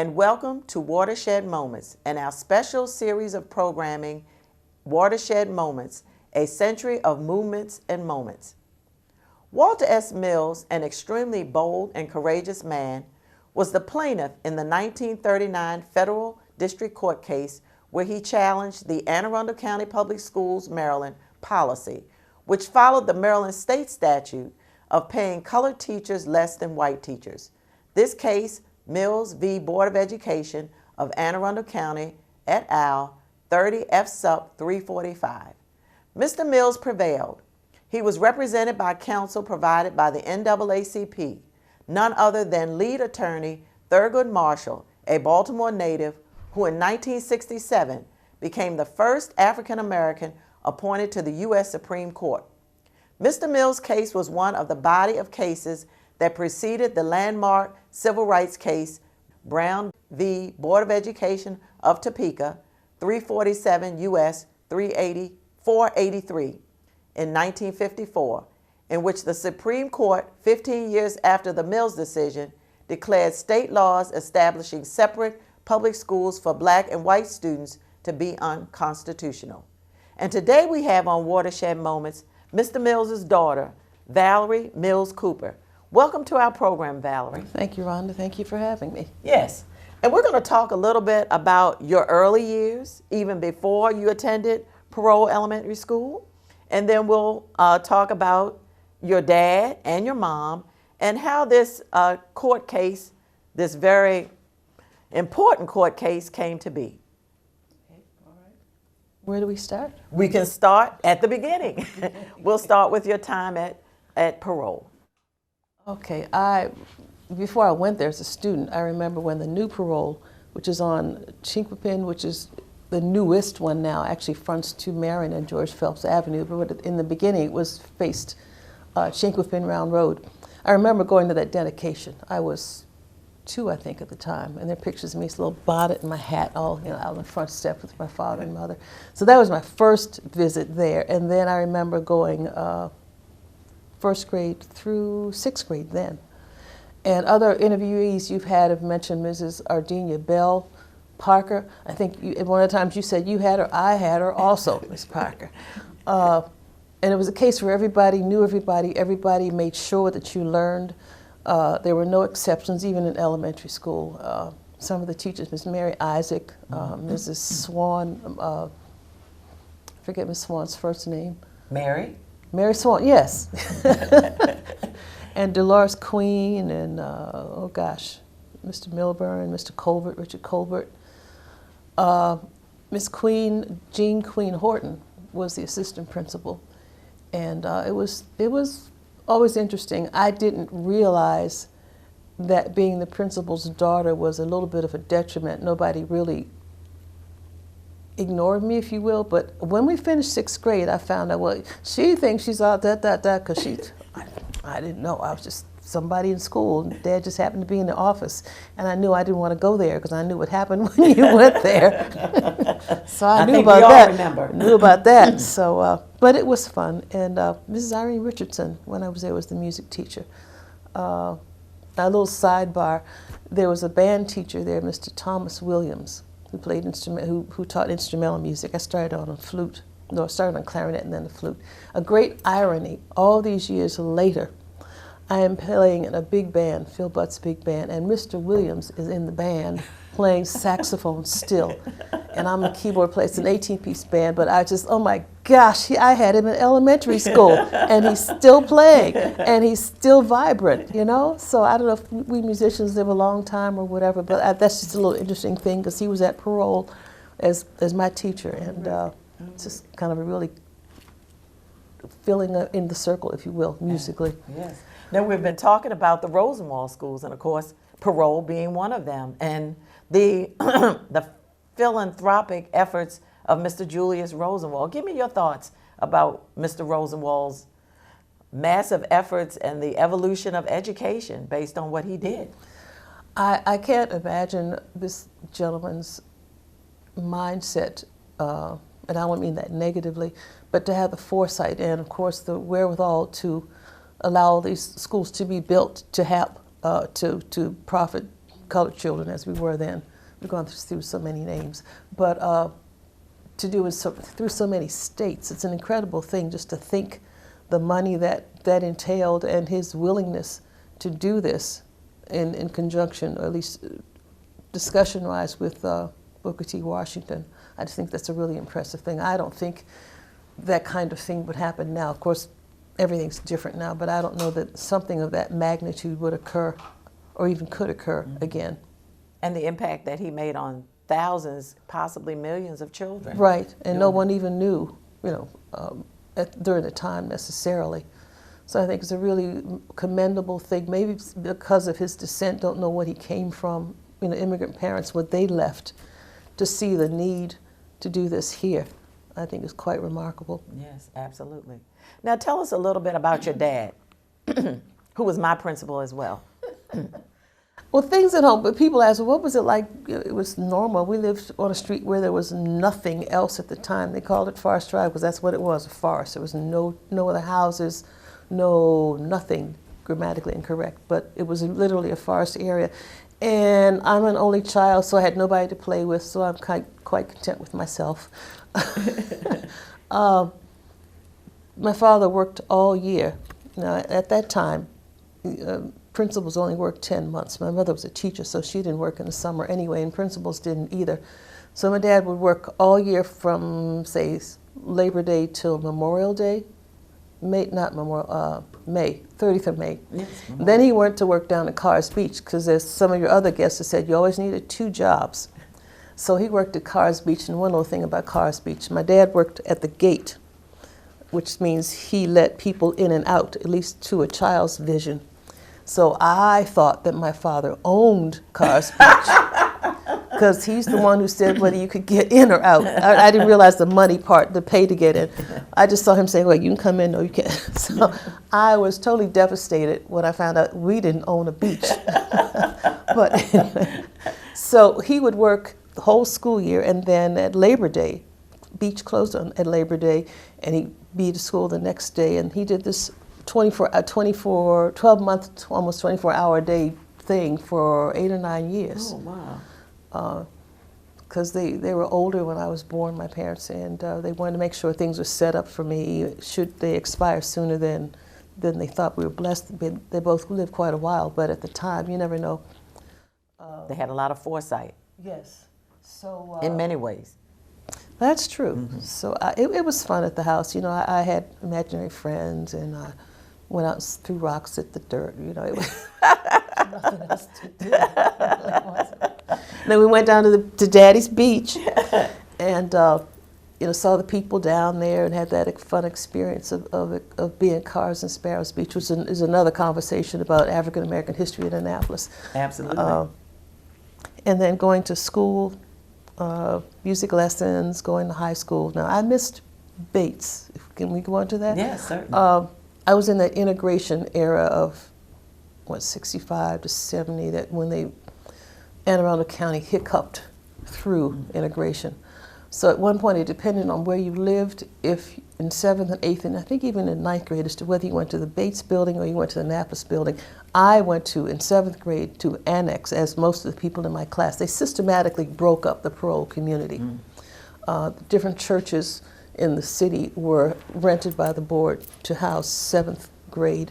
and welcome to Watershed Moments and our special series of programming, Watershed Moments, a century of movements and moments. Walter S. Mills, an extremely bold and courageous man, was the plaintiff in the 1939 federal district court case where he challenged the Anne Arundel County Public Schools, Maryland policy, which followed the Maryland state statute of paying colored teachers less than white teachers. This case, Mills v. Board of Education of Anne Arundel County, et al., 30 F. Sup. 345. Mr. Mills prevailed. He was represented by counsel provided by the NAACP, none other than lead attorney Thurgood Marshall, a Baltimore native who in 1967 became the first African American appointed to the U.S. Supreme Court. Mr. Mills' case was one of the body of cases that preceded the landmark civil rights case Brown v. Board of Education of Topeka, 347 U.S. 483 in 1954, in which the Supreme Court, 15 years after the Mills decision, declared state laws establishing separate public schools for black and white students to be unconstitutional. And today we have on Watershed Moments Mr. Mills' daughter, Valerie Mills Cooper. Welcome to our program, Valerie. Thank you, Rhonda. Thank you for having me. Yes. And we're going to talk a little bit about your early years, even before you attended Parole Elementary School. And then we'll talk about your dad and your mom and how this court case, this very important court case, came to be. Okay, all right. Where do we start? We can start at the beginning. We'll start with your time at Parole. Okay, before I went there as a student, I remember when the new Parole, which is on Chinquapin, which is the newest one now, actually fronts to Marion and George Phelps Avenue, but in the beginning it was faced Chinquapin Round Road. I remember going to that dedication. I was 2, I think, at the time, and there are pictures of me, this little bonnet and my hat, all out on the front step with my father and mother. So that was my first visit there, and then I remember going first grade through 6th grade then. And other interviewees you've had have mentioned Mrs. Ardenia Bell Parker. I think one of the times you said you had her, I had her also, Miss Parker. And it was a case where everybody knew everybody made sure that you learned. There were no exceptions, even in elementary school. Some of the teachers, Miss Mary Isaac, Mrs. Swan, I forget Miss Swan's first name. Mary Swan, yes. And Dolores Queen and, oh gosh, Mr. Milburn, Mr. Colbert, Richard Colbert. Miss Queen, Jean Queen Horton was the assistant principal. And it was always interesting. I didn't realize that being the principal's daughter was a little bit of a detriment. Nobody really ignored me, if you will, but when we finished 6th grade, I found out, well, she thinks she's all that, because I didn't know. I was just somebody in school, and Dad just happened to be in the office, and I knew I didn't want to go there because I knew what happened when you went there. So I knew about that. Knew about that. So, but it was fun. And Mrs. Irene Richardson, when I was there, was the music teacher. A little sidebar: there was a band teacher there, Mr. Thomas Williams, who played who taught instrumental music. I started on a flute. No, I started on clarinet and then the flute. A great irony, all these years later, I am playing in a big band, Phil Butt's big band, and Mr. Williams is in the band playing saxophone still. And I'm a keyboard player. It's an 18-piece band, but I just, oh my gosh, I had him in elementary school, and he's still playing, and he's still vibrant, you know? So I don't know if we musicians live a long time or whatever, but that's just a little interesting thing, because he was at Parole as my teacher, and it's just kind of a really filling in the circle, if you will, musically. Yes. Now we've been talking about the Rosenwald schools, and of course, Parole being one of them, and the the philanthropic efforts of Mr. Julius Rosenwald. Give me your thoughts about Mr. Rosenwald's massive efforts and the evolution of education based on what he did. I can't imagine this gentleman's mindset, and I don't mean that negatively, but to have the foresight and, of course, the wherewithal to allow these schools to be built to have to profit colored children as we were then. We've gone through so many names. But to do it through so many states, it's an incredible thing just to think the money that entailed and his willingness to do this in conjunction, or at least discussion-wise, with Booker T. Washington. I just think that's a really impressive thing. I don't think that kind of thing would happen now. Of course, everything's different now, but I don't know that something of that magnitude would occur or even could occur again. And the impact that he made on thousands, possibly millions of children. Right, and no one even knew, during the time necessarily. So I think it's a really commendable thing. Maybe because of his descent, don't know what he came from, immigrant parents, what they left, to see the need to do this here, I think is quite remarkable. Yes, absolutely. Now tell us a little bit about your dad, who was my principal as well. Well, things at home, but people ask, well, what was it like? It was normal. We lived on a street where there was nothing else at the time. They called it Forest Drive because that's what it was, a forest. There was no other houses, nothing grammatically incorrect, but it was literally a forest area. And I'm an only child, so I had nobody to play with, so I'm quite content with myself. My father worked all year. Now, at that time, principals only worked 10 months. My mother was a teacher, so she didn't work in the summer anyway, and principals didn't either. So my dad would work all year from, say, Labor Day till Memorial Day. May, 30th of May. Yes, then he went to work down at Carr's Beach, because there's some of your other guests that said you always needed 2 jobs. So he worked at Carr's Beach, and one little thing about Carr's Beach, my dad worked at the gate, which means he let people in and out, at least to a child's vision. So I thought that my father owned Carr's Beach, because he's the one who said whether you could get in or out. I didn't realize the money part, the pay to get in. I just saw him say, well, you can come in, no, you can't. So I was totally devastated when I found out we didn't own a beach. But anyway, so he would work the whole school year, and then at Labor Day, beach closed at Labor Day, and he'd be to school the next day, and he did this 12-month, almost 24-hour-a-day thing for 8 or 9 years. Oh, wow. Because they were older when I was born, my parents, and they wanted to make sure things were set up for me should they expire sooner than they thought. We were blessed. They both lived quite a while, but at the time, you never know. They had a lot of foresight. Yes. So in many ways. That's true. Mm-hmm. So it was fun at the house. I had imaginary friends, and went out and threw rocks at the dirt. It was nothing else to do. Then we went down to Daddy's Beach, and saw the people down there, and had that fun experience of being at Cars and Sparrows Beach, which is another conversation about African American history in Annapolis. Absolutely. And then going to school, music lessons, going to high school. Now I missed Bates. Can we go on to that? Yes, certainly. I was in that integration era of, 65 to 70, that when Anne Arundel County hiccuped through integration. So at one point, it depended on where you lived, if in 7th and 8th, and I think even in 9th grade, as to whether you went to the Bates building or you went to the Annapolis building. I went to, in 7th grade, to Annex, as most of the people in my class. They systematically broke up the parole community. Different churches in the city were rented by the board to house 7th grade.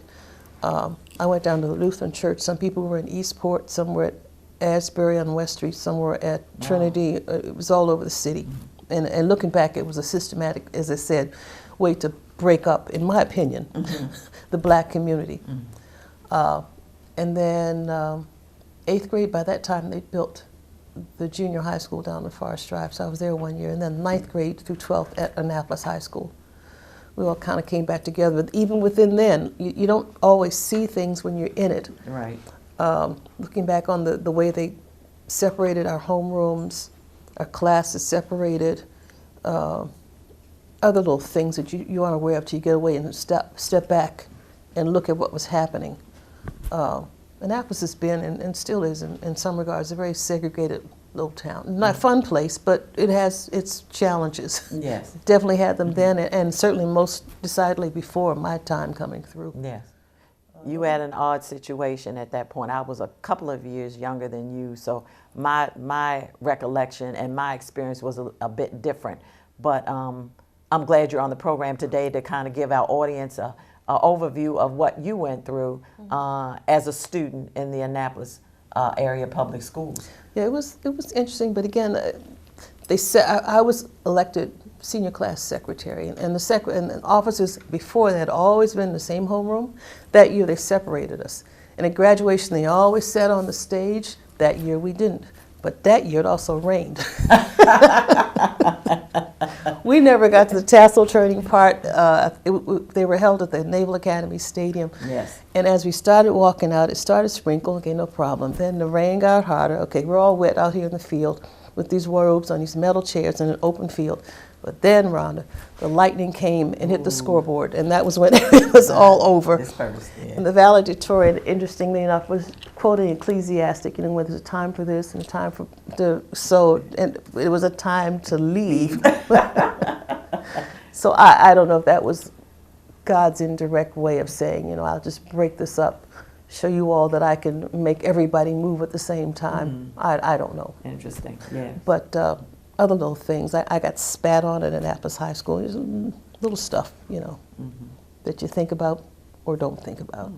I went down to the Lutheran church. Some people were in Eastport, some were at Asbury on West Street, some were at Trinity. It was all over the city. And looking back, it was a systematic, as I said, way to break up, in my opinion, the black community. And then 8th grade, by that time, they built the junior high school down the Forest Drive, so I was there 1 year. And then 9th grade through 12th at Annapolis High School. We all kind of came back together. But even within then, you don't always see things when you're in it. Right. Looking back on the way they separated our homerooms, our classes separated, other little things that you aren't aware of till you get away and step back and look at what was happening. Annapolis has been, and still is in some regards, a very segregated little town. Not a fun place, but it has its challenges. Yes. Definitely had them then, and certainly most decidedly before my time coming through. Yes. You had an odd situation at that point. I was a couple of years younger than you, so my recollection and my experience was a bit different. But I'm glad you're on the program today to kind of give our audience a overview of what you went through as a student in the Annapolis area public schools. Yeah, it was interesting, but again, they said I was elected senior class secretary, and the officers before that had always been in the same homeroom. That year they separated us, and at graduation they always sat on the stage. That year we didn't, but that year it also rained. We never got to the tassel turning part. They were held at the Naval Academy Stadium. Yes. And as we started walking out, it started sprinkling. Okay, no problem. Then the rain got harder. Okay, we're all wet out here in the field with these robes on these metal chairs in an open field. But then, Rhonda, the lightning came and hit the scoreboard, and that was when it was all over. Dispersed, yeah. And the valedictorian, interestingly enough, was quoting Ecclesiastic, you know, when there's a time for this and a time for to sow, and it was a time to leave. So I don't know if that was God's indirect way of saying, you know, I'll just break this up, show you all that I can make everybody move at the same time. I don't know. Interesting, yeah. But other little things. I got spat on at Annapolis High School. Just little stuff, you know, that you think about or don't think about.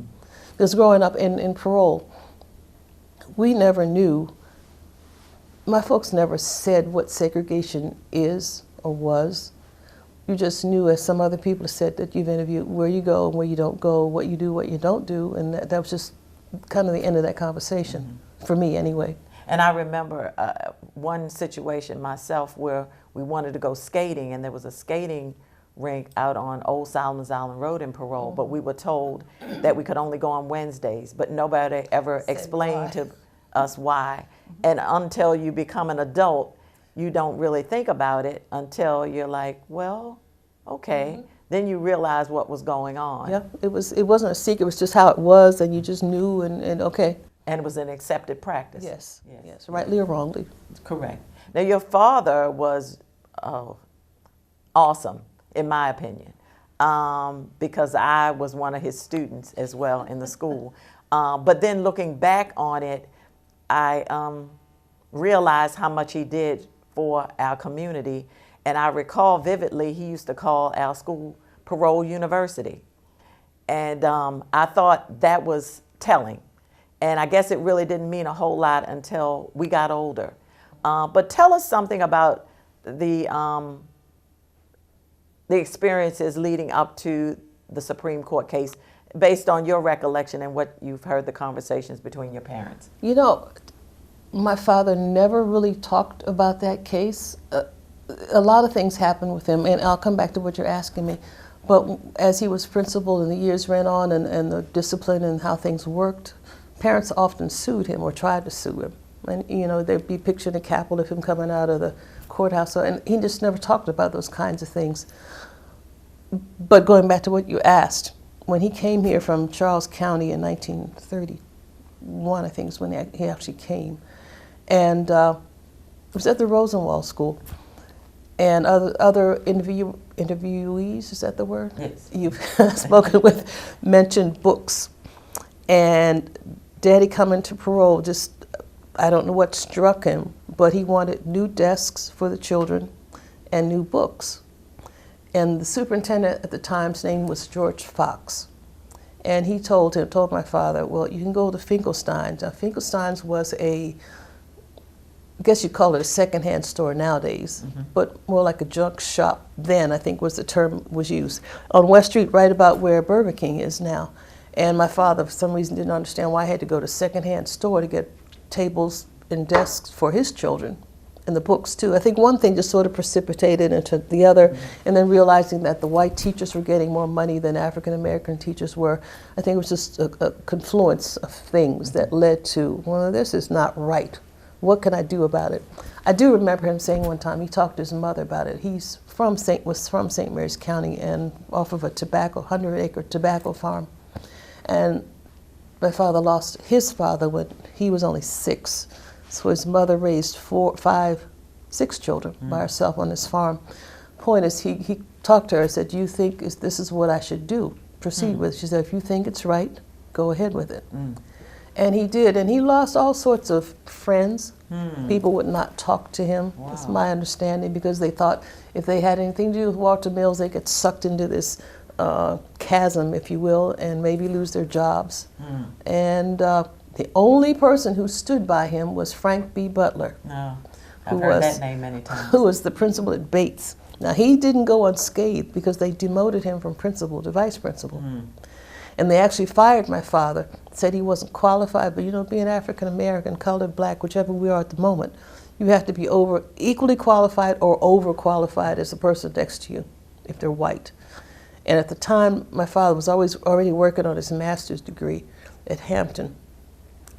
Because growing up in parole, we never knew, my folks never said what segregation is or was. You just knew, as some other people said, that you've interviewed, where you go and where you don't go, what you do, what you don't do, and that was just kind of the end of that conversation, for me anyway. And I remember one situation myself where we wanted to go skating, and there was a skating rink out on Old Solomon's Island Road in Parole, but we were told that we could only go on Wednesdays, but nobody ever explained to us why. And until you become an adult, you don't really think about it until you're like, well, okay. Then you realize what was going on. Yeah, it wasn't a secret, it was just how it was, and you just knew, and okay. And it was an accepted practice. Yes, rightly or wrongly. Correct. Now, your father was awesome, in my opinion, because I was one of his students as well in the school. But then looking back on it, I realized how much he did for our community. And I recall vividly, he used to call our school Parole University. And I thought that was telling. And I guess it really didn't mean a whole lot until we got older. But tell us something about the experiences leading up to the Supreme Court case, based on your recollection and what you've heard the conversations between your parents. You know, my father never really talked about that case. A lot of things happened with him, and I'll come back to what you're asking me. But as he was principal and the years ran on, and the discipline and how things worked, parents often sued him or tried to sue him. And, you know, there'd be picture in the Capitol of him coming out of the courthouse. And he just never talked about those kinds of things. But going back to what you asked, when he came here from Charles County in 1931, I think is when he actually came. And it was at the Rosenwald School. And other interviewees, is that the word? Yes. You've spoken with, mentioned books. And Daddy coming to parole, just, I don't know what struck him, but he wanted new desks for the children and new books. And the superintendent at the time's name was George Fox. And he told my father, well, you can go to Finkelstein's. Now, Finkelstein's was I guess you'd call it a secondhand store nowadays, but more like a junk shop then, I think was the term was used, on West Street, right about where Burger King is now. And my father, for some reason, didn't understand why I had to go to a secondhand store to get tables and desks for his children, and the books too. I think one thing just sort of precipitated into the other, and then realizing that the white teachers were getting more money than African American teachers were. I think it was just a confluence of things that led to, well, this is not right. What can I do about it? I do remember him saying one time, he talked to his mother about it. He's was from St. Mary's County and off of a 100-acre tobacco farm. And my father lost his father when he was only 6. So his mother raised 6 children by herself on this farm. Point is, he talked to her and said, do you think this is what I should do? Proceed with? She said, if you think it's right, go ahead with it. And he did, and he lost all sorts of friends. People would not talk to him, that's my understanding, because they thought if they had anything to do with Walter Mills, they get sucked into this chasm, if you will, and maybe lose their jobs. And the only person who stood by him was Frank B. Butler. I've heard that name many times. Who was the principal at Bates. Now, he didn't go unscathed because they demoted him from principal to vice principal. And they actually fired my father, said he wasn't qualified, but you know, being African American, colored, black, whichever we are at the moment, you have to be equally qualified or overqualified as the person next to you, if they're white. And at the time, my father was already working on his master's degree at Hampton.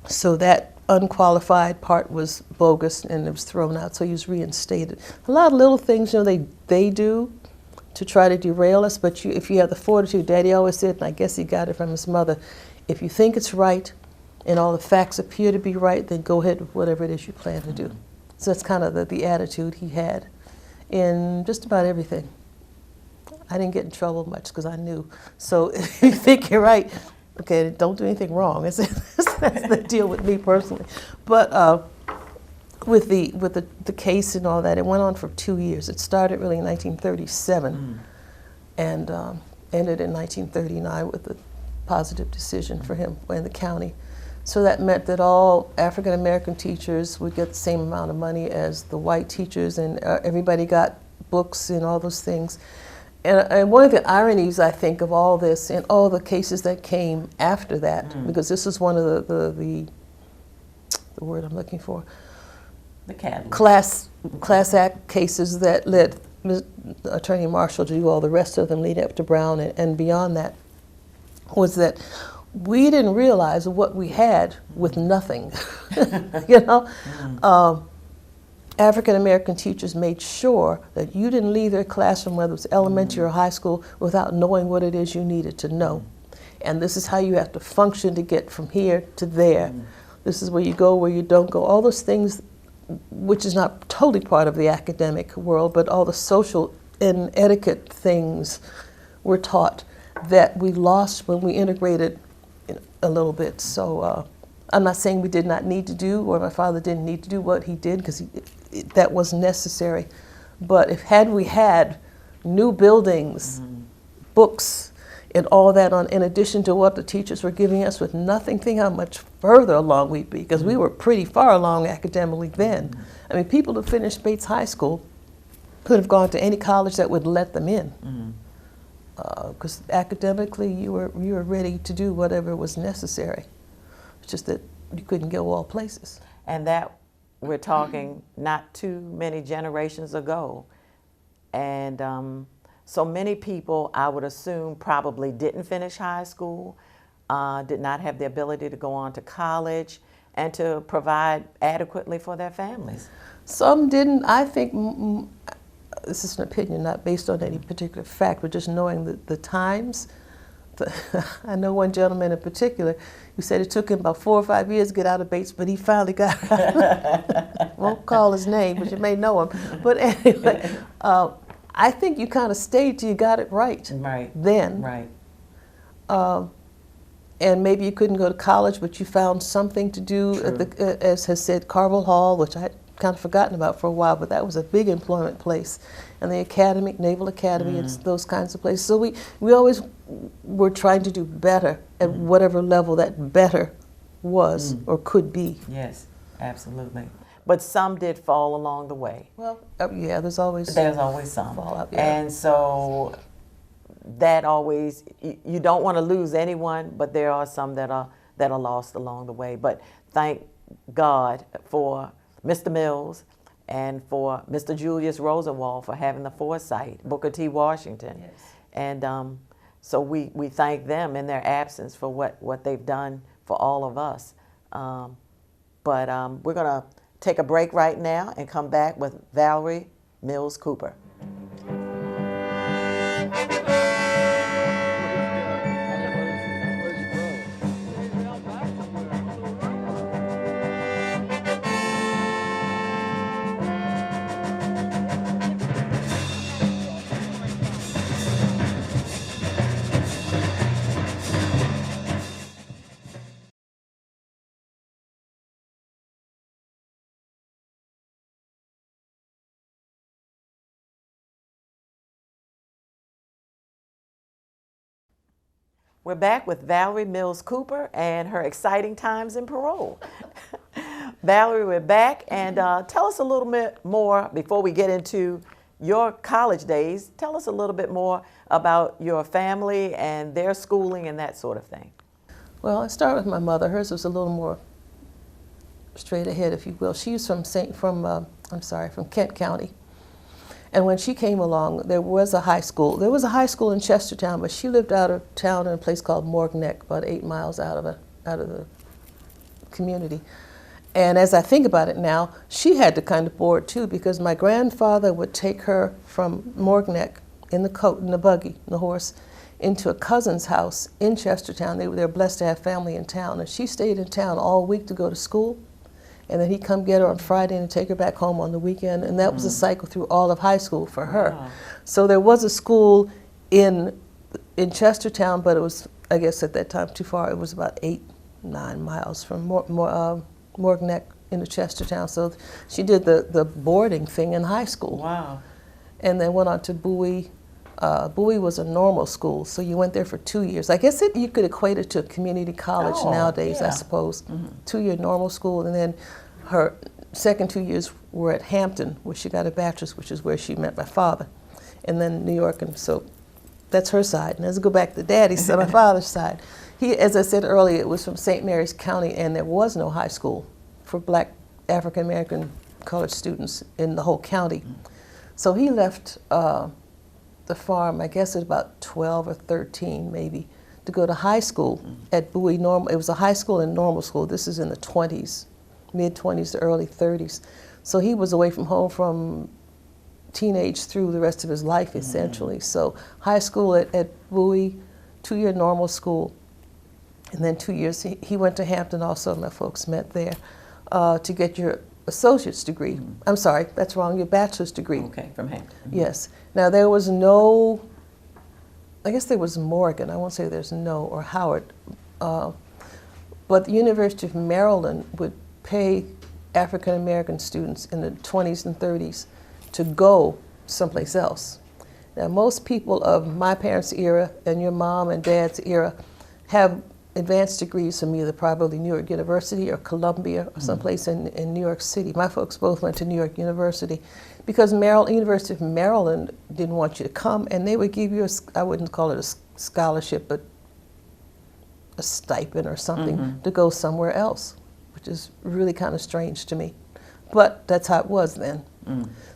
So that unqualified part was bogus and it was thrown out, so he was reinstated. A lot of little things, you know, they do to try to derail us, but if you have the fortitude, Daddy always said, and I guess he got it from his mother, if you think it's right and all the facts appear to be right, then go ahead with whatever it is you plan to do. So that's kind of the attitude he had in just about everything. I didn't get in trouble much because I knew. So if you think you're right, okay, don't do anything wrong. That's the deal with me personally. But with the case and all that, it went on for 2 years. It started really in 1937 and ended in 1939 with a positive decision for him in the county. So that meant that all African American teachers would get the same amount of money as the white teachers, and everybody got books and all those things. And one of the ironies, I think, of all this and all the cases that came after that, because this is one of the word I'm looking for, the catalyst. Class Act cases that led Attorney Marshall to do all the rest of them leading up to Brown and beyond that, was that we didn't realize what we had with nothing. You know? African American teachers made sure that you didn't leave their classroom, whether it was elementary or high school, without knowing what it is you needed to know. And this is how you have to function to get from here to there. This is where you go, where you don't go. All those things, which is not totally part of the academic world, but all the social and etiquette things were taught that we lost when we integrated a little bit. So I'm not saying we did not need to do, or my father didn't need to do what he did, because that was necessary. But had we had new buildings, books, and all that in addition to what the teachers were giving us with nothing, think how much further along we'd be, because we were pretty far along academically then. I mean, people who finished Bates High School could have gone to any college that would let them in. Because academically you were ready to do whatever was necessary. It's just that you couldn't go all places. And that we're talking not too many generations ago. And so many people, I would assume, probably didn't finish high school, did not have the ability to go on to college and to provide adequately for their families. Some didn't. I think, this is an opinion, not based on any particular fact, but just knowing the times. I know one gentleman in particular who said it took him about 4 or 5 years to get out of Bates, but he finally got out. Won't call his name, but you may know him. But anyway, I think you kind of stayed till you got it right. Then. And maybe you couldn't go to college, but you found something to do at the, as has said, Carville Hall, which I had kind of forgotten about for a while, but that was a big employment place. And the Academy, Naval Academy, and those kinds of places. So we always were trying to do better at whatever level that better was or could be. Yes, absolutely. But some did fall along the way. Well, yeah, there's always some. Fallout, yeah. And so that always, you don't want to lose anyone, but there are some that are lost along the way. But thank God for Mr. Mills and for Mr. Julius Rosenwald for having the foresight, Booker T. Washington. Yes. And so we thank them in their absence for what they've done for all of us. But we're going to take a break right now and come back with Valerie Mills Cooper. We're back with Valerie Mills Cooper and her exciting times in parole. Valerie, we're back, and tell us a little bit more before we get into your college days. Tell us a little bit more about your family and their schooling and that sort of thing. Well, I start with my mother. Hers was a little more straight ahead, if you will. She was from Kent County. And when she came along, there was a high school. There was a high school in Chestertown, but she lived out of town in a place called Morgneck, about 8 miles out of the community. And as I think about it now, she had to kind of board too, because my grandfather would take her from Morgneck in the buggy, in the horse, into a cousin's house in Chestertown. They were blessed to have family in town, and she stayed in town all week to go to school. And then he'd come get her on Friday and take her back home on the weekend, and that was a cycle through all of high school for her. Wow. So there was a school in Chestertown, but it was, I guess at that time, too far. It was about 8, 9 miles from Morgneck into Chestertown. So she did the boarding thing in high school. Wow. And then went on to Bowie. Bowie was a normal school, so you went there for 2 years. I guess you could equate it to a community college nowadays, I suppose. 2-year normal school, and then her second 2 years were at Hampton, where she got a bachelor's, which is where she met my father, and then New York. And so that's her side. And let's go back to Daddy's side, my father's side. He, as I said earlier, it was from St. Mary's County, and there was no high school for black African-American college students in the whole county. So he left the farm, I guess at about 12 or 13 maybe, to go to high school at Bowie Normal. It was a high school and normal school. This is in the 20s, mid-20s to early 30s. So he was away from home from teenage through the rest of his life, essentially. So high school at Bowie, 2-year normal school, and then 2 years, he went to Hampton also. My folks met there to get your associate's degree. I'm sorry, that's wrong, your bachelor's degree. Okay, from Hampton. Yes. Now there was no, I guess there was Morgan, I won't say there's no, or Howard, but the University of Maryland would pay African American students in the 20s and 30s to go someplace else. Now most people of my parents' era and your mom and dad's era have advanced degrees from either probably New York University or Columbia or someplace in New York City. My folks both went to New York University because University of Maryland didn't want you to come, and they would give you I wouldn't call it a scholarship, but a stipend or something to go somewhere else, which is really kind of strange to me. But that's how it was then.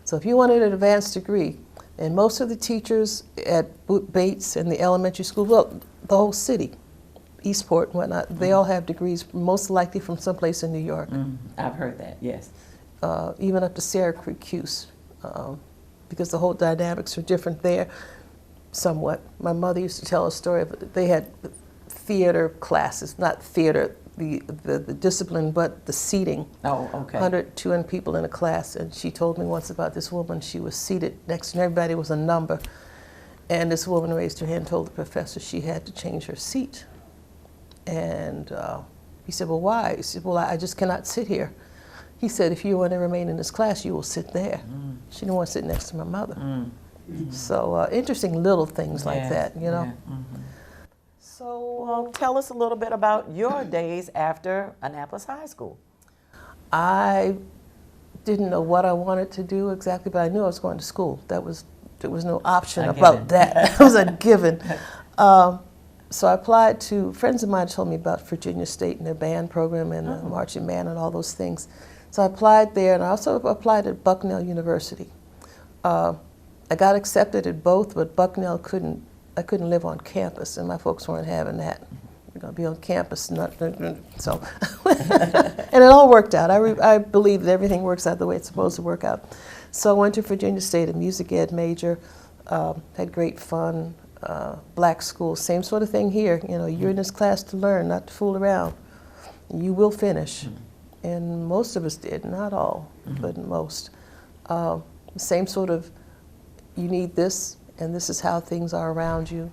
So if you wanted an advanced degree, and most of the teachers at Bates and the elementary school, well, the whole city, Eastport and whatnot, they all have degrees, most likely from someplace in New York. I've heard that, yes. Even up to Syracuse, because the whole dynamics are different there somewhat. My mother used to tell a story of they had theater classes, not theater, the discipline, but the seating. Oh, okay. 100, 200 people in a class, and she told me once about this woman. She was seated next to everybody was a number, and this woman raised her hand and told the professor she had to change her seat. And he said, well, why? He said, well, I just cannot sit here. He said, if you want to remain in this class, you will sit there. She didn't want to sit next to my mother. So interesting little things like that, you know. Yeah. So well, tell us a little bit about your days after Annapolis High School. I didn't know what I wanted to do exactly, but I knew I was going to school. There was no option about that. It was a given. So I applied to, friends of mine told me about Virginia State and their band program and the marching band and all those things. So I applied there, and I also applied at Bucknell University. I got accepted at both, but Bucknell I couldn't live on campus, and my folks weren't having that. You're going to be on campus, so. And it all worked out. I believe that everything works out the way it's supposed to work out. So I went to Virginia State, a music ed major, had great fun. Black school, same sort of thing here. You know, you're in this class to learn, not to fool around. You will finish. And most of us did, not all, but most. Same sort of, you need this, and this is how things are around you.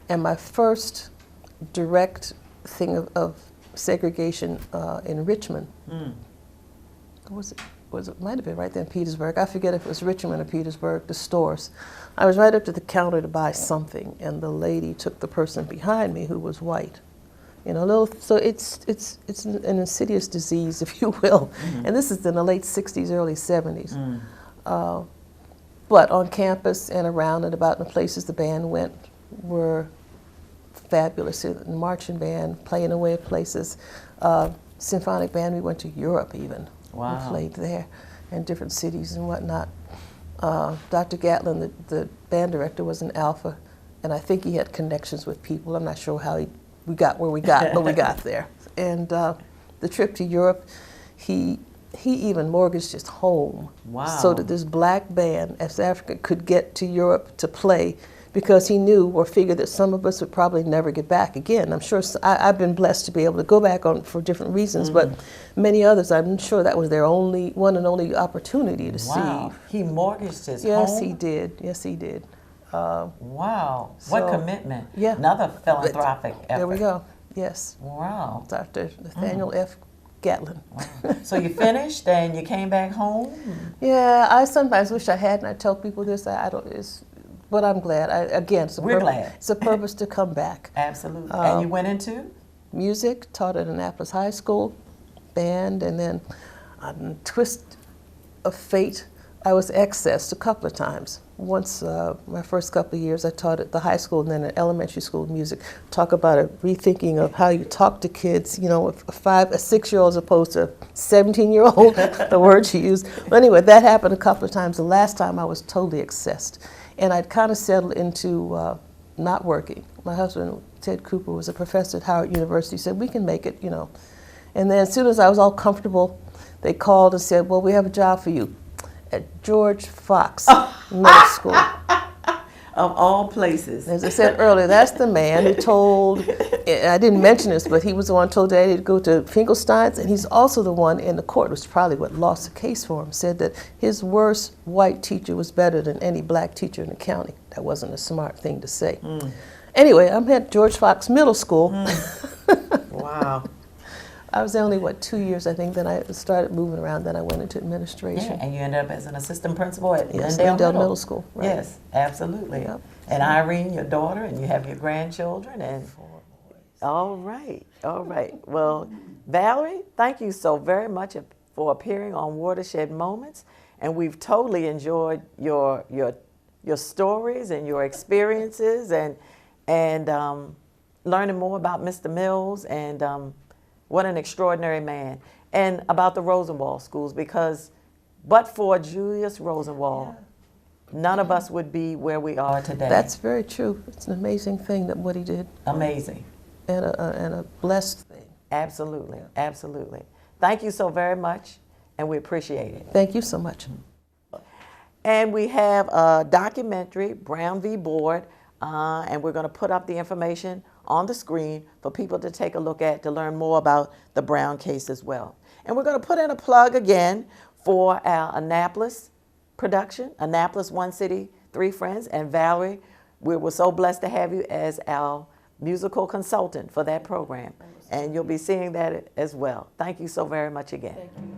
And my first direct thing of segregation in Richmond, what was it? it might have been right there in Petersburg. I forget if it was Richmond or Petersburg, the stores. I was right up to the counter to buy something, and the lady took the person behind me who was white. You know, so it's an insidious disease, if you will. Mm-hmm. And this is in the late 60s, early 70s. Mm. But on campus and around and about the places the band went were fabulous. The marching band, playing away at places. Symphonic band, we went to Europe even. Wow. We played there in different cities and whatnot. Dr. Gatlin, the band director, was an Alpha, and I think he had connections with people. I'm not sure how we got where we got, but we got there. And the trip to Europe, he even mortgaged his home. Wow. So that this black band, as Africa, could get to Europe to play, because he knew or figured that some of us would probably never get back again. I'm sure I've been blessed to be able to go back on for different reasons, mm-hmm. but many others, I'm sure that was their one and only opportunity to wow. see. He mortgaged his home? Yes, he did. Yes, he did. Wow. What commitment. Yeah. Another philanthropic effort. There we go. Yes. Wow. Dr. Nathaniel F. Gatlin. Wow. So you finished and you came back home? Yeah, I sometimes wish I hadn't. I tell people this. But I'm glad. We're glad. It's a purpose to come back. Absolutely. And you went into? Music, taught at Annapolis High School, band, and then on twist of fate, I was accessed a couple of times. Once, my first couple of years, I taught at the high school and then at elementary school music. Talk about a rethinking of how you talk to kids, you know, a 6-year-old as opposed to a 17-year-old, the words you use. But anyway, that happened a couple of times. The last time I was totally accessed. And I'd kind of settled into not working. My husband, Ted Cooper, was a professor at Howard University. He said, we can make it, you know. And then as soon as I was all comfortable, they called and said, well, we have a job for you at George Fox Middle School. Of all places. As I said earlier, that's the man who told, I didn't mention this, but he was the one who told Daddy to go to Finkelstein's, and he's also the one in the court, which is probably what lost the case for him, said that his worst white teacher was better than any black teacher in the county. That wasn't a smart thing to say. Mm. Anyway, I'm at George Fox Middle School. Mm. Wow. I was there only, 2 years, I think, then I started moving around, then I went into administration. Yeah, and you ended up as an assistant principal at Lindale Middle School. Right. Yes, absolutely. Yep. And Irene, your daughter, and you have your grandchildren. And 4 boys. All right, all right. Well, Valerie, thank you so very much for appearing on Watershed Moments. And we've totally enjoyed your stories and your experiences and learning more about Mr. Mills and what an extraordinary man. And about the Rosenwald schools, because but for Julius Rosenwald, none of us would be where we are today. That's very true. It's an amazing thing that what he did. Amazing. And a blessed thing. Absolutely, absolutely. Thank you so very much, and we appreciate it. Thank you so much. And we have a documentary, Brown v. Board, and we're going to put up the information on the screen for people to take a look at to learn more about the Brown case as well. And we're going to put in a plug again for our Annapolis production, Annapolis One City, Three Friends, and Valerie, we were so blessed to have you as our musical consultant for that program. And you'll be seeing that as well. Thank you so very much again. Thank you.